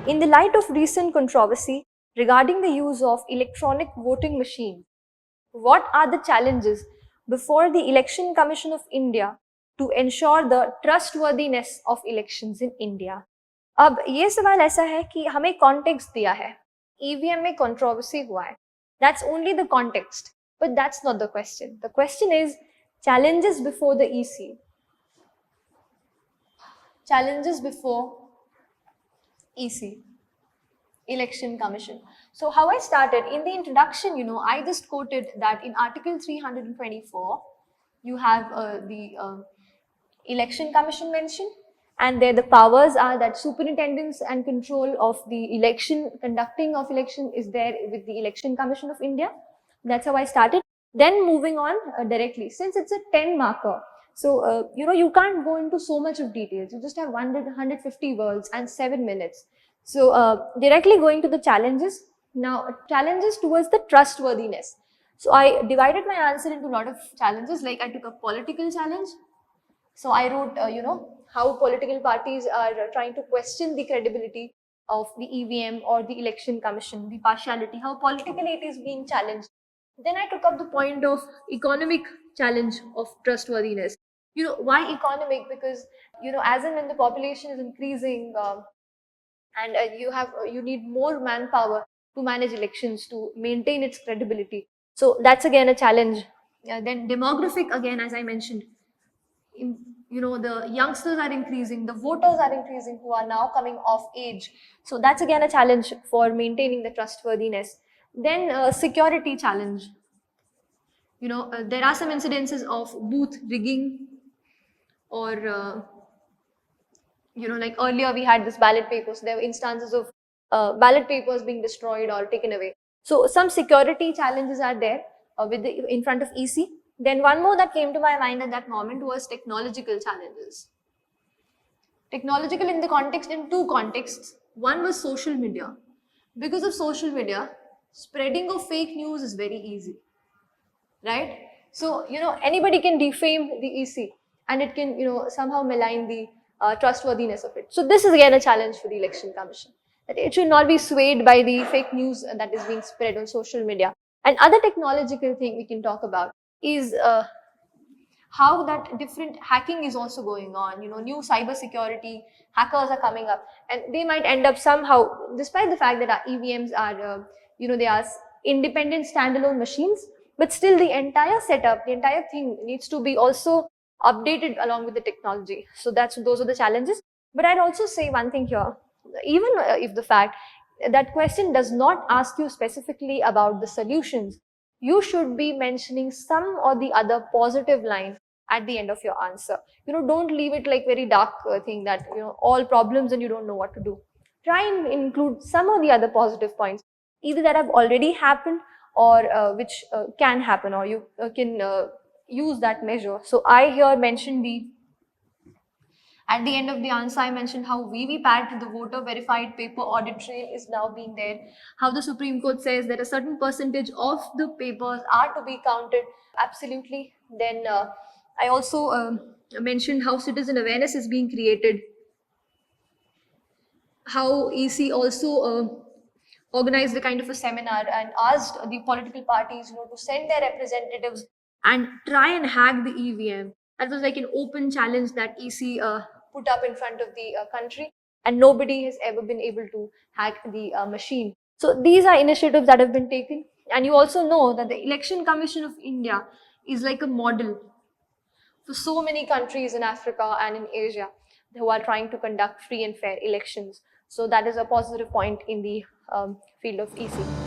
In the light of recent controversy regarding the use of electronic voting machines, what are the challenges before the Election Commission of India to ensure the trustworthiness of elections in India? अब ये सवाल ऐसा है कि हमें context दिया है, EVM में कंट्रोवर्सी हुआ है, that's only the context, but that's not the question. The question is challenges before the EC. Challenges before EC, Election Commission. So how I started in the introduction, I just quoted that in Article 324, you have the Election Commission mentioned, and there the powers are that superintendence and control of the election, conducting of election is there with the Election Commission of India. That's how I started. Then moving on directly, since it's a 10 marker, so you can't go into so much of details. You just have 150 words and 7 minutes. So directly going to the challenges. Now challenges towards the trustworthiness. So I divided my answer into a lot of challenges. Like I took a political challenge. So I wrote, how political parties are trying to question the credibility of the EVM or the Election Commission, the partiality, how politically it is being challenged. Then I took up the point of economic challenge of trustworthiness. Why economic? Because, as and when the population is increasing and you need more manpower to manage elections, to maintain its credibility. So that's again a challenge. Then demographic, again, as I mentioned, the youngsters are increasing, the voters are increasing who are now coming of age. So that's again a challenge for maintaining the trustworthiness. Then security challenge. There are some incidences of booth rigging, or like earlier we had this ballot papers. There were instances of ballot papers being destroyed or taken away. So some security challenges are there in front of EC. Then one more that came to my mind at that moment was technological challenges. Technological in two contexts. One was social media. Because of social media, spreading of fake news is very easy, right? So, anybody can defame the EC and it can, somehow malign the trustworthiness of it. So this is again a challenge for the Election Commission, that it should not be swayed by the fake news that is being spread on social media. And other technological thing we can talk about is how that different hacking is also going on. New cyber security hackers are coming up, and they might end up somehow, despite the fact that our EVMs are, they are independent standalone machines, but still the entire setup, the entire thing needs to be also updated along with the technology. So those are the challenges. But I'd also say one thing here, even if the fact that question does not ask you specifically about the solutions, you should be mentioning some or the other positive line at the end of your answer. Don't leave it like very dark thing that, all problems and you don't know what to do. Try and include some or the other positive points, either that have already happened or which can happen, or you can use that measure. So I here mentioned at the end of the answer, I mentioned how VVPAT, the voter verified paper audit trail, is now being there. How the Supreme Court says that a certain percentage of the papers are to be counted. Absolutely. Then I also mentioned how citizen awareness is being created. How EC also organized a kind of a seminar and asked the political parties, to send their representatives and try and hack the EVM. That was like an open challenge that EC put up in front of the country, and nobody has ever been able to hack the machine. So these are initiatives that have been taken. And you also know that the Election Commission of India is like a model for so many countries in Africa and in Asia who are trying to conduct free and fair elections. So that is a positive point in the field of EC.